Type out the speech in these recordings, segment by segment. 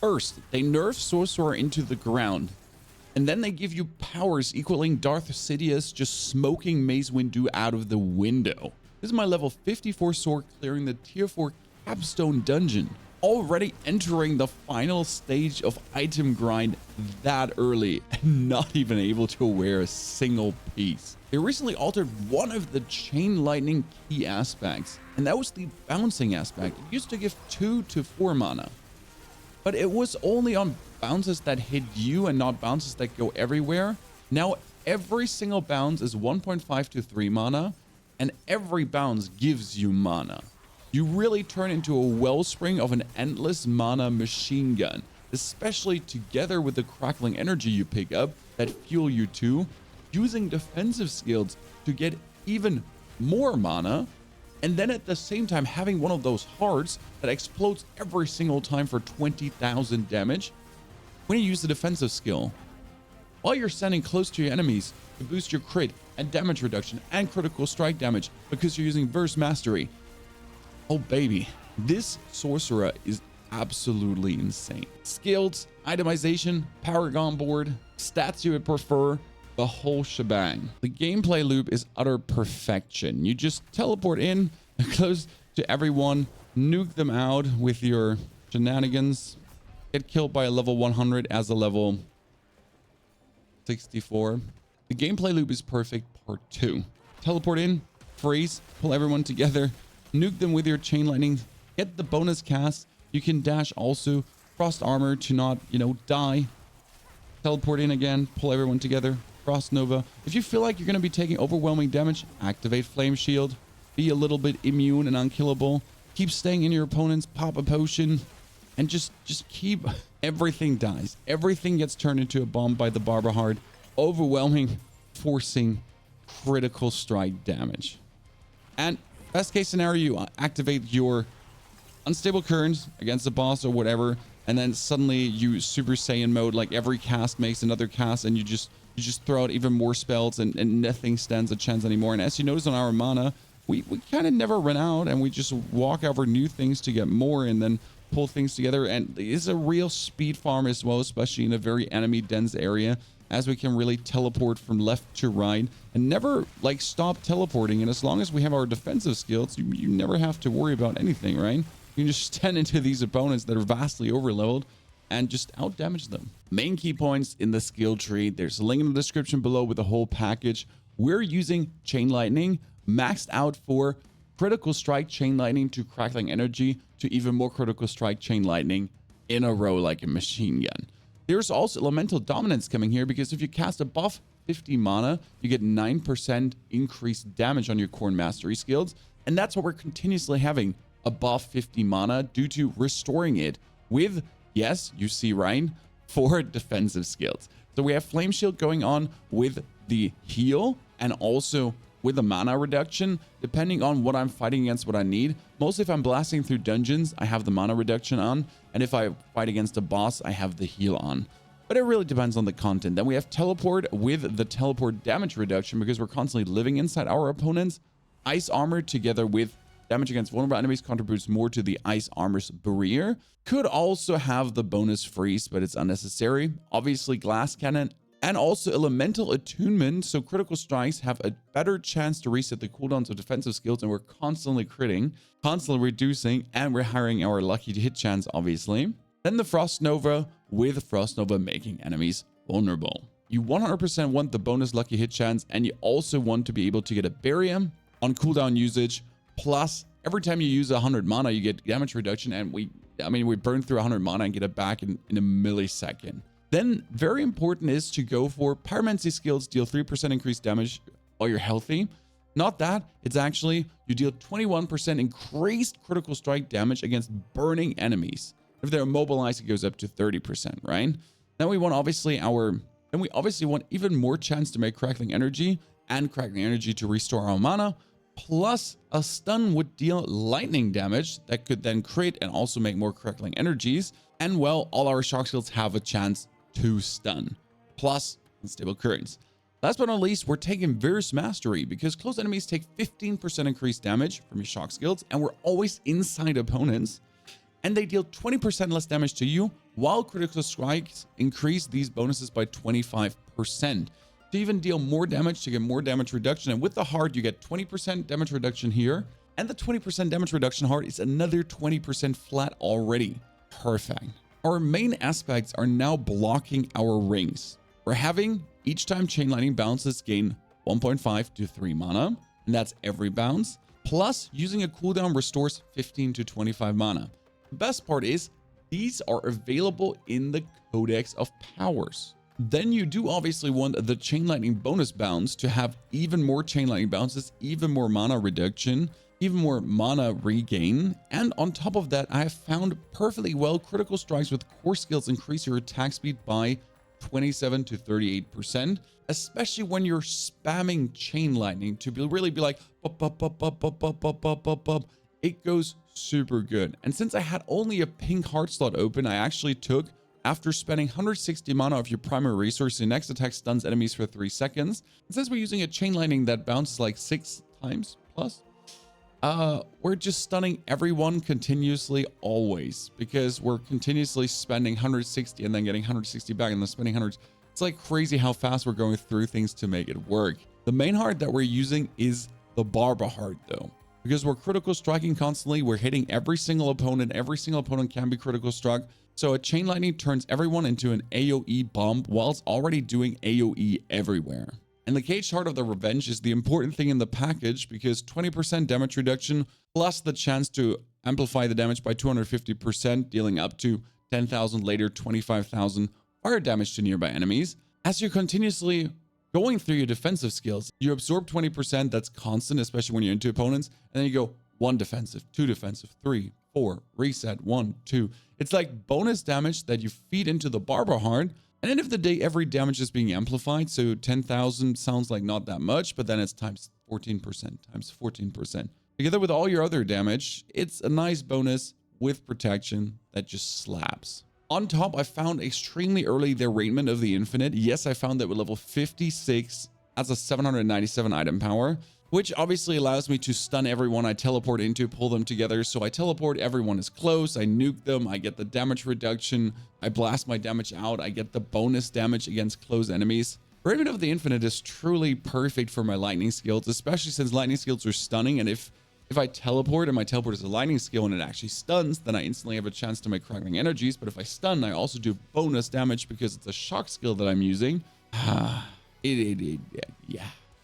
First, they nerf Sorcerer into the ground, and then they give you powers equaling Darth Sidious just smoking Mace Windu out of the window. This is my level 54 Sorc clearing the tier 4 Capstone Dungeon, already entering the final stage of item grind that early and not even able to wear a single piece. They recently altered one of the chain lightning key aspects, and that was the bouncing aspect. It used to give 2 to 4 mana, but it was only on bounces that hit you and not bounces that go everywhere. Now every single bounce is 1.5 to 3 mana, and every bounce gives you mana. You really turn into a wellspring of an endless mana machine gun, especially together with the crackling energy you pick up that fuel you too, using defensive skills to get even more mana, and then at the same time having one of those hearts that explodes every single time for 20,000 damage when you use the defensive skill, while you're standing close to your enemies to boost your crit and damage reduction and critical strike damage because you're using Burst Mastery. Oh baby, this Sorcerer is absolutely insane. Skills, itemization, Paragon board, stats you would prefer, the whole shebang. The gameplay loop is utter perfection. You just teleport in, close to everyone, nuke them out with your shenanigans, get killed by a level 100 as a level 64. The gameplay loop is perfect. Part 2. Teleport in, freeze, pull everyone together, nuke them with your chain lightning, get the bonus cast. You can dash also, frost armor to not, die. Teleport in again, pull everyone together, frost nova. If you feel like you're going to be taking overwhelming damage, activate flame shield, be a little bit immune and unkillable, keep staying in your opponents, pop a potion, and just keep. Everything dies. Everything gets turned into a bomb by the Barberhard, overwhelming, forcing critical strike damage. And best case scenario, you activate your unstable currents against the boss or whatever, and then suddenly you Super Saiyan mode, like every cast makes another cast, and you just throw out even more spells, and nothing stands a chance anymore. And as you notice on our mana, we kind of never run out, and we just walk over new things to get more and then pull things together. And it's a real speed farm as well, especially in a very enemy dense area, as we can really teleport from left to right and never like stop teleporting. And as long as we have our defensive skills, you never have to worry about anything, right? You can just stand into these opponents that are vastly overleveled and just out damage them. Main key points in the skill tree. There's a link in the description below with the whole package. We're using chain lightning maxed out for critical strike chain lightning to crackling energy to even more critical strike chain lightning in a row like a machine gun. There's also elemental dominance coming here, because if you cast above 50 mana, you get 9% increased damage on your core and mastery skills. And that's what we're continuously having above 50 mana due to restoring it with, yes, you see right, 4 defensive skills. So we have Flame Shield going on with the heal and also with the mana reduction, depending on what I'm fighting against, what I need. Mostly if I'm blasting through dungeons, I have the mana reduction on. And if I fight against a boss, I have the heal on. But it really depends on the content. Then we have Teleport with the teleport damage reduction, because we're constantly living inside our opponents. Ice Armor together with damage against vulnerable enemies contributes more to the Ice Armor's barrier. Could also have the bonus freeze, but it's unnecessary. Obviously Glass Cannon and also Elemental Attunement, so critical strikes have a better chance to reset the cooldowns of defensive skills, and we're constantly critting, constantly reducing, and we're hiring our lucky hit chance, obviously. Then the Frost Nova with Frost Nova making enemies vulnerable. You 100% want the bonus lucky hit chance, and you also want to be able to get a barium on cooldown usage. Plus, every time you use 100 mana, you get damage reduction, and we burn through 100 mana and get it back in a millisecond. Then, very important is to go for Pyromancy skills, deal 3% increased damage while you're healthy. Not that, it's actually, you deal 21% increased critical strike damage against burning enemies. If they're immobilized, it goes up to 30%, right? Then we want obviously want even more chance to make crackling energy, and crackling energy to restore our mana. Plus, a stun would deal lightning damage that could then crit and also make more crackling energies. And well, all our shock skills have a chance to stun. Plus, unstable currents. Last but not least, we're taking Burst Mastery, because close enemies take 15% increased damage from your shock skills, and we're always inside opponents. and they deal 20% less damage to you, while critical strikes increase these bonuses by 25%. To even deal more damage, to get more damage reduction, and with the heart you get 20% damage reduction here, and the 20% damage reduction heart is another 20% flat already. Perfect. Our main aspects are now blocking our rings. We're having each time chain lightning bounces gain 1.5 to 3 mana, and that's every bounce, plus using a cooldown restores 15 to 25 mana. The best part is these are available in the Codex of Powers. Then you do obviously want the chain lightning bonus bounce to have even more chain lightning bounces, even more mana reduction, even more mana regain. And on top of that, I have found perfectly well critical strikes with core skills increase your attack speed by 27 to 38%, especially when you're spamming chain lightning to really be like, bup, bup, bup, bup, bup, bup, bup, bup, bup, bup. It goes super good. And since I had only a pink heart slot open, I actually took, after spending 160 mana of your primary resource, your next attack stuns enemies for 3 seconds. And since we're using a chain lightning that bounces like 6 times plus, we're just stunning everyone continuously always, because we're continuously spending 160 and then getting 160 back and then spending 100. It's like crazy how fast we're going through things to make it work. The main heart that we're using is the Barba heart though, because we're critical striking constantly. We're hitting every single opponent. Every single opponent can be critical struck. So a chain lightning turns everyone into an AoE bomb whilst already doing AoE everywhere. And the caged heart of the revenge is the important thing in the package, because 20% damage reduction plus the chance to amplify the damage by 250%, dealing up to 10,000, later 25,000 fire damage to nearby enemies. As you're continuously going through your defensive skills, you absorb 20%, that's constant, especially when you're into opponents, and then you go 1 defensive, 2 defensive, 3, 4, reset, 1, 2. It's like bonus damage that you feed into the Barba heart. And end of the day, every damage is being amplified. So 10,000 sounds like not that much, but then it's times 14%, times 14%. Together with all your other damage, it's a nice bonus with protection that just slaps. On top, I found extremely early the Arraignment of the Infinite. Yes, I found that with level 56 as a 797 item power, which obviously allows me to stun everyone I teleport into, pull them together. So I teleport, everyone is close, I nuke them, I get the damage reduction, I blast my damage out, I get the bonus damage against close enemies. Arraignment of the Infinite is truly perfect for my lightning skills, especially since lightning skills are stunning. And if I teleport and my teleport is a lightning skill and it actually stuns, then I instantly have a chance to make crackling energies. But if I stun, I also do bonus damage because it's a shock skill that I'm using. Yeah,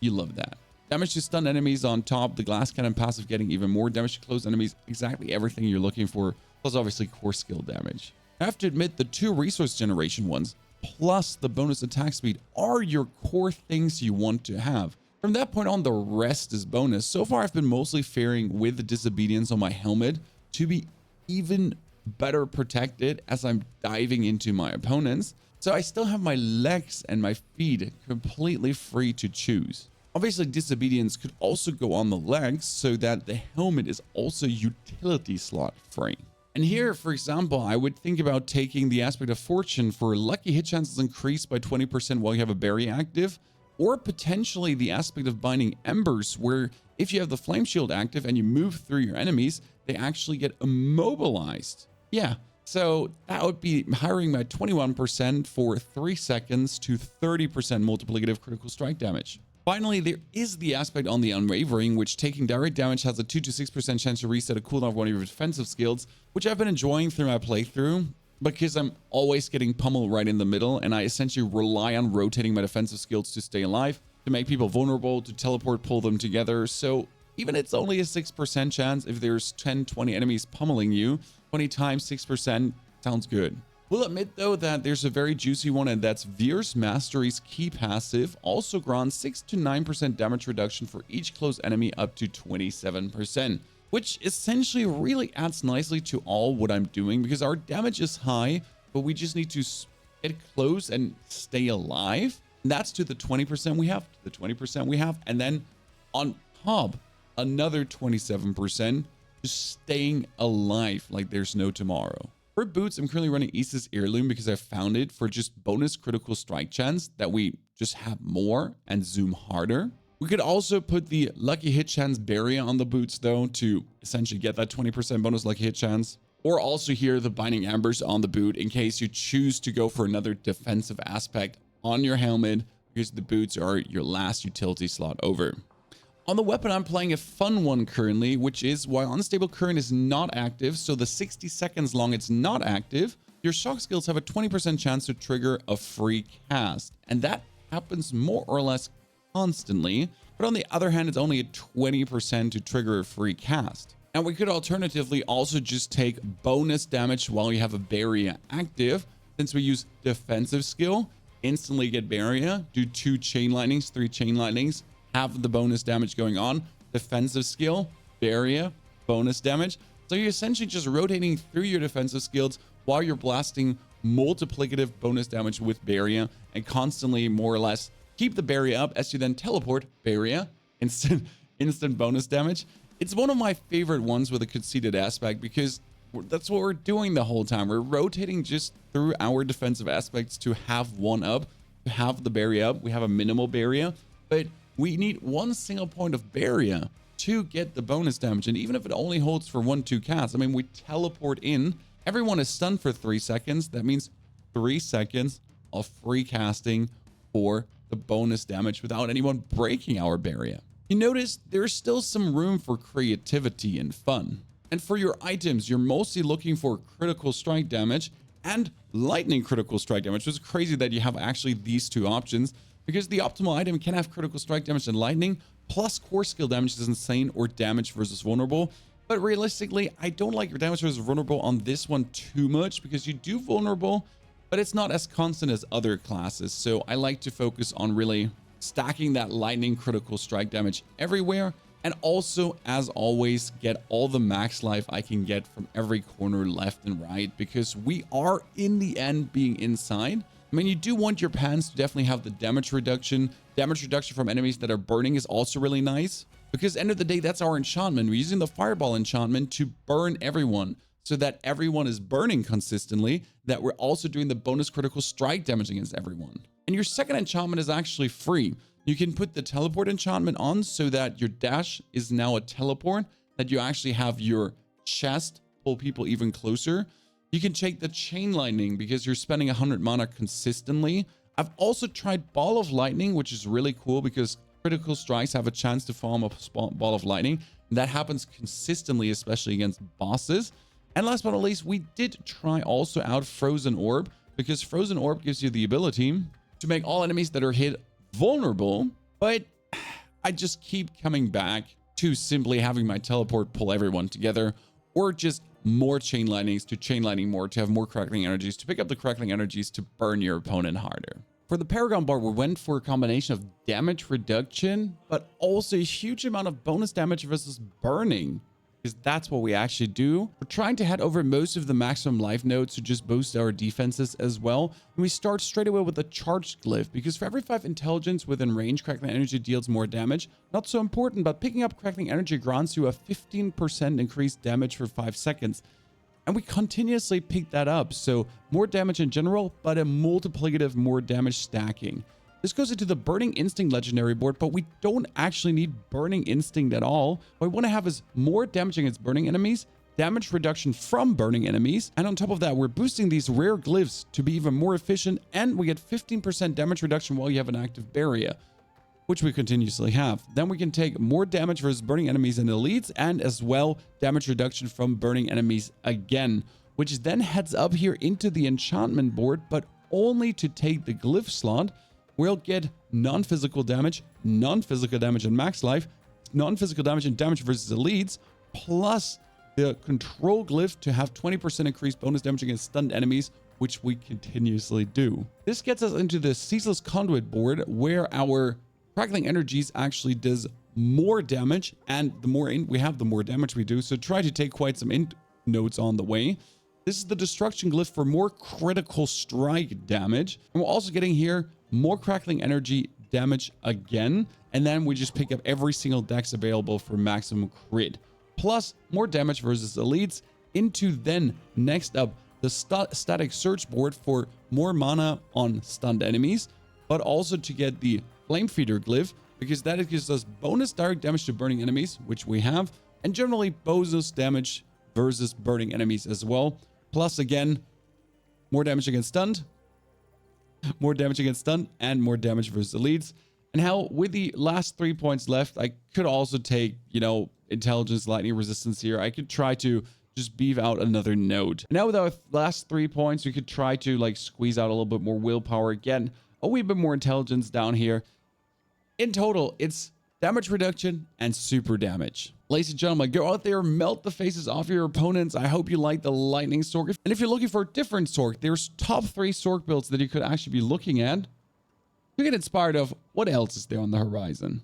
you love that. Damage to stun enemies on top, the glass cannon passive getting even more damage to close enemies, exactly everything you're looking for, plus obviously core skill damage. I have to admit, the 2 resource generation ones, plus the bonus attack speed, are your core things you want to have. From that point on, the rest is bonus. So far, I've been mostly faring with the disobedience on my helmet to be even better protected as I'm diving into my opponents. So I still have my legs and my feet completely free to choose. Obviously, disobedience could also go on the legs so that the helmet is also utility slot free. And here, for example, I would think about taking the aspect of fortune for lucky hit chances increased by 20% while you have a berry active, or potentially the aspect of binding embers, where if you have the flame shield active and you move through your enemies, they actually get immobilized. Yeah, so that would be hiring by 21% for 3 seconds to 30% multiplicative critical strike damage. Finally, there is the aspect on the Unwavering, which taking direct damage has a 2 to 6% chance to reset a cooldown of one of your defensive skills, which I've been enjoying through my playthrough because I'm always getting pummeled right in the middle, and I essentially rely on rotating my defensive skills to stay alive, to make people vulnerable, to teleport, pull them together. So even it's only a 6% chance, if there's 10, 20 enemies pummeling you, 20 times 6% sounds good. We'll admit though that there's a very juicy one, and that's Veer's Mastery's key passive also grants 6 to 9% damage reduction for each close enemy up to 27%, which essentially really adds nicely to all what I'm doing, because our damage is high, but we just need to get close and stay alive. And that's to the 20% we have, to the 20% we have, and then on top, another 27% just staying alive like there's no tomorrow. For boots, I'm currently running Issa's Heirloom because I found it for just bonus critical strike chance that we just have more and zoom harder. We could also put the lucky hit chance barrier on the boots though to essentially get that 20% bonus lucky hit chance. Or also here, the Binding Embers on the boot in case you choose to go for another defensive aspect on your helmet, because the boots are your last utility slot over. On the weapon, I'm playing a fun one currently, which is while Unstable Current is not active, so the 60 seconds long it's not active, your shock skills have a 20% chance to trigger a free cast. And that happens more or less constantly. But on the other hand, it's only a 20% to trigger a free cast. And we could alternatively also just take bonus damage while you have a barrier active. Since we use defensive skill, instantly get barrier, do 2 chain lightnings, 3 chain lightnings, have the bonus damage going on. Defensive skill, barrier, bonus damage. So you're essentially just rotating through your defensive skills while you're blasting multiplicative bonus damage with barrier, and constantly more or less keep the barrier up as you then teleport, barrier, instant bonus damage. It's one of my favorite ones with a conceded aspect, because that's what we're doing the whole time. We're rotating just through our defensive aspects to have one up, to have the barrier up. We have a minimal barrier, but we need one single point of barrier to get the bonus damage. And even if it only holds for 1-2 casts, I mean, we teleport in, everyone is stunned for 3 seconds. That means 3 seconds of free casting for the bonus damage without anyone breaking our barrier. You notice there's still some room for creativity and fun. And for your items, you're mostly looking for critical strike damage and lightning critical strike damage, which is crazy that you have actually these 2 options, because the optimal item can have critical strike damage and lightning, plus core skill damage is insane, or damage versus vulnerable. But realistically, I don't like your damage versus vulnerable on this one too much, because you do vulnerable, but it's not as constant as other classes. So I like to focus on really stacking that lightning critical strike damage everywhere. And also, as always, get all the max life I can get from every corner left and right, because we are in the end being inside. I mean, you do want your pants to definitely have the damage reduction. Damage reduction from enemies that are burning is also really nice, because end of the day, that's our enchantment. We're using the fireball enchantment to burn everyone, so that everyone is burning consistently, that we're also doing the bonus critical strike damage against everyone. And your second enchantment is actually free. You can put the teleport enchantment on so that your dash is now a teleport, that you actually have your chest pull people even closer. You can take the chain lightning because you're spending 100 mana consistently. I've also tried ball of lightning, which is really cool because critical strikes have a chance to form a ball of lightning. And that happens consistently, especially against bosses. And last but not least, we did try also out Frozen Orb, because Frozen Orb gives you the ability to make all enemies that are hit vulnerable. But I just keep coming back to simply having my teleport pull everyone together, or just more chain lightnings to chain lightning more, to have more crackling energies, to pick up the crackling energies to burn your opponent harder. For the Paragon bar, we went for a combination of damage reduction, but also a huge amount of bonus damage versus burning, because that's what we actually do. We're trying to head over most of the maximum life nodes to just boost our defenses as well. And we start straight away with the charged glyph, because for every 5 intelligence within range, crackling energy deals more damage. Not so important, but picking up crackling energy grants you a 15% increased damage for 5 seconds. And we continuously pick that up, so more damage in general, but a multiplicative more damage stacking. This goes into the Burning Instinct legendary board, but we don't actually need Burning Instinct at all. What we want to have is more damage against burning enemies, damage reduction from burning enemies, and on top of that, we're boosting these rare glyphs to be even more efficient, and we get 15% damage reduction while you have an active barrier, which we continuously have. Then we can take more damage versus burning enemies and elites, and as well damage reduction from burning enemies again, which then heads up here into the enchantment board, but only to take the glyph slot. We'll get non-physical damage and max life, non-physical damage and damage versus elites, plus the control glyph to have 20% increased bonus damage against stunned enemies, which we continuously do. This gets us into the Ceaseless Conduit board, where our crackling energies actually does more damage, and the more we have, the more damage we do. So try to take quite some notes on the way. This is the destruction glyph for more critical strike damage. And we're also getting here more crackling energy damage again. And then we just pick up every single dex available for maximum crit. Plus more damage versus elites, into then next up the static search board for more mana on stunned enemies, but also to get the Flame Feeder glyph, because that gives us bonus direct damage to burning enemies, which we have, and generally bonus damage versus burning enemies as well. Plus, again, more damage against stunned, more damage against stun, and more damage versus elites. And hell, with the last 3 points left, I could also take, you know, intelligence, lightning resistance here. I could try to just beef out another node. Now with our last 3 points, we could try to like squeeze out a little bit more willpower again, a wee bit more intelligence down here. In total, it's damage reduction and super damage. Ladies and gentlemen, go out there, melt the faces off your opponents. I hope you like the lightning Sorc. And if you're looking for a different Sorc, there's top 3 Sorc builds that you could actually be looking at. You get inspired of what else is there on the horizon.